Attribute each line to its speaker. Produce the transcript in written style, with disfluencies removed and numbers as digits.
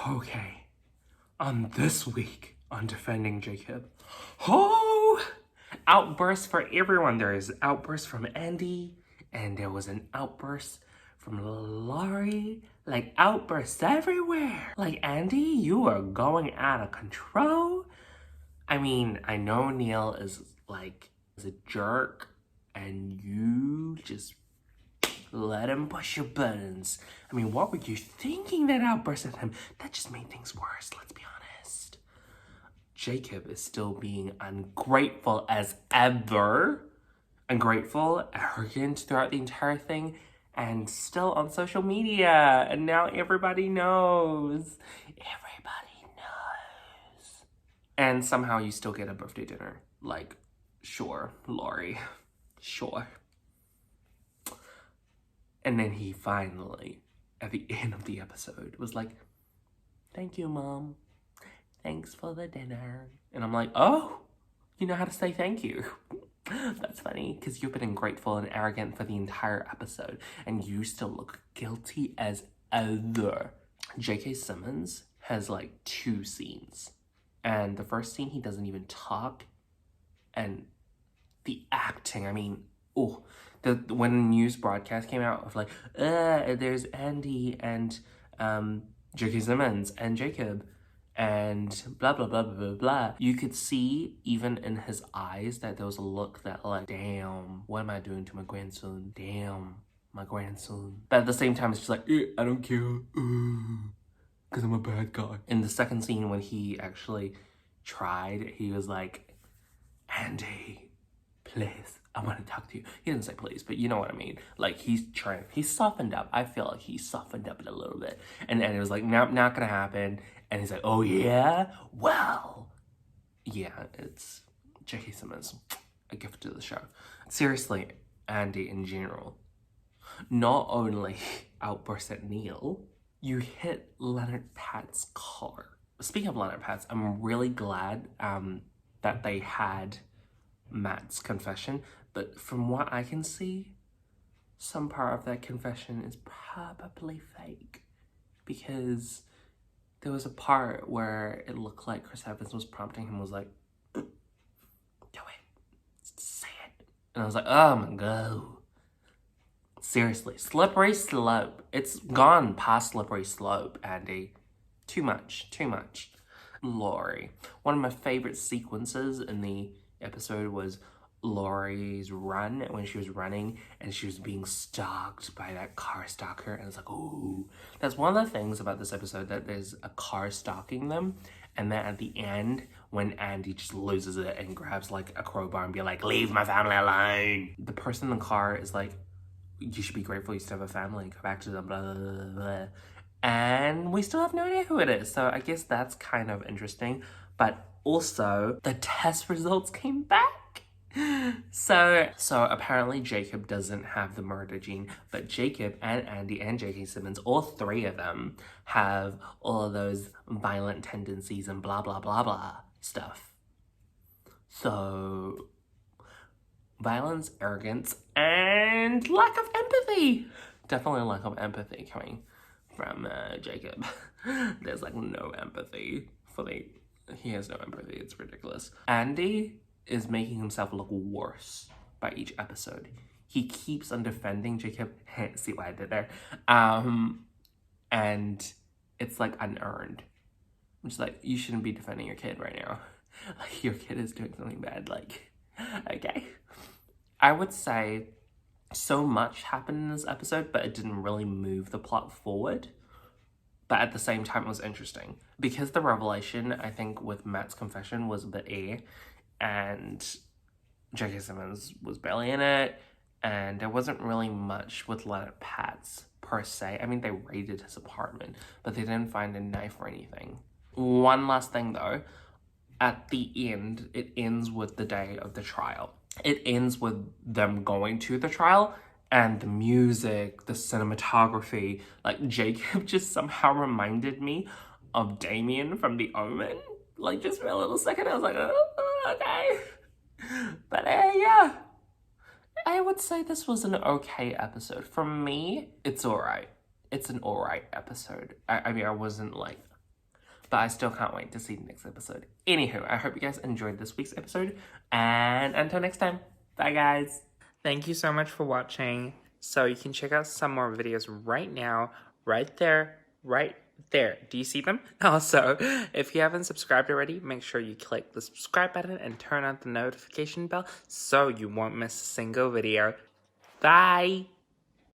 Speaker 1: Okay, this week on Defending Jacob, oh, outbursts for everyone. There is outbursts from Andy, and there was an outburst from Laurie. Like, outbursts everywhere. Like, Andy, you are going out of control. I mean, I know Neil is a jerk, and you just let him push your buttons. I mean, what were you thinking that outburst at him? That just made things worse, let's be honest. Jacob is still being ungrateful as ever. Ungrateful, arrogant throughout the entire thing, and still on social media. And now everybody knows. Everybody knows. And somehow you still get a birthday dinner. Like, sure, Laurie. Sure. And then he finally, at the end of the episode, was like, "Thank you, Mom. Thanks for the dinner." And I'm like, oh, you know how to say thank you. That's funny, because you've been ungrateful and arrogant for the entire episode, and you still look guilty as ever. J.K. Simmons has like 2 scenes. And the first scene, he doesn't even talk. And the acting, I mean, oh, when the news broadcast came out of like, there's Andy and J.K. Simmons and Jacob and blah, blah, blah, blah, blah, blah. You could see even in his eyes that there was a look that like, damn, what am I doing to my grandson? Damn, my grandson. But at the same time, it's just like, I don't care, because I'm a bad guy. In the second scene, when he actually tried, he was like, Andy, please, I want to talk to you. He didn't say please, but you know what I mean. Like, he's softened up. I feel like he softened up a little bit. And it was like, nope, not gonna happen. And he's like, oh yeah? Well, yeah, it's J.K. Simmons, a gift to the show. Seriously, Andy in general, not only outburst at Neil, you hit Leonard Pat's car. Speaking of Leonard Pat's, I'm really glad that they had Matt's confession, but from what I can see, some part of that confession is probably fake, because there was a part where it looked like Chris Evans was prompting him, was like, do it, say it. And I was like, oh my god. Seriously, slippery slope. It's gone past slippery slope, Andy. Too much. Laurie. One of my favorite sequences in the episode was Laurie's run, when she was running and she was being stalked by that car stalker, and it's like, ooh. That's one of the things about this episode, that there's a car stalking them, and then at the end, when Andy just loses it and grabs like a crowbar and be like, leave my family alone. The person in the car is like, you should be grateful you still have a family, go back to them, blah, blah, blah, blah. And we still have no idea who it is, so I guess that's kind of interesting. But also, the test results came back. So apparently Jacob doesn't have the murder gene, but Jacob and Andy and J.K. Simmons, all 3 of them, have all of those violent tendencies and blah, blah, blah, blah stuff. So, violence, arrogance, and lack of empathy. Definitely lack of empathy coming from Jacob. There's like no empathy for he has no empathy, it's ridiculous. Andy is making himself look worse by each episode. He keeps on defending Jacob. See what I did there? And it's like unearned. I'm just like, you shouldn't be defending your kid right now. Like, your kid is doing something bad, like, okay. I would say so much happened in this episode, but it didn't really move the plot forward. But at the same time, it was interesting. Because the revelation, I think, with Matt's confession was a bit and J.K. Simmons was barely in it, and there wasn't really much with Leonard Pat's, per se. I mean, they raided his apartment, but they didn't find a knife or anything. One last thing, though. At the end, it ends with the day of the trial. It ends with them going to the trial, and the music, the cinematography, like, Jacob just somehow reminded me of Damien from The Omen. Like, just for a little second, I was like, oh, okay. But yeah, I would say this was an okay episode. For me, it's alright. It's an alright episode. I mean, I wasn't like but I still can't wait to see the next episode. Anywho, I hope you guys enjoyed this week's episode, and until next time, bye guys. Thank you so much for watching. So you can check out some more videos right now, right there. Do you see them? Also, if you haven't subscribed already, make sure you click the subscribe button and turn on the notification bell so you won't miss a single video. Bye!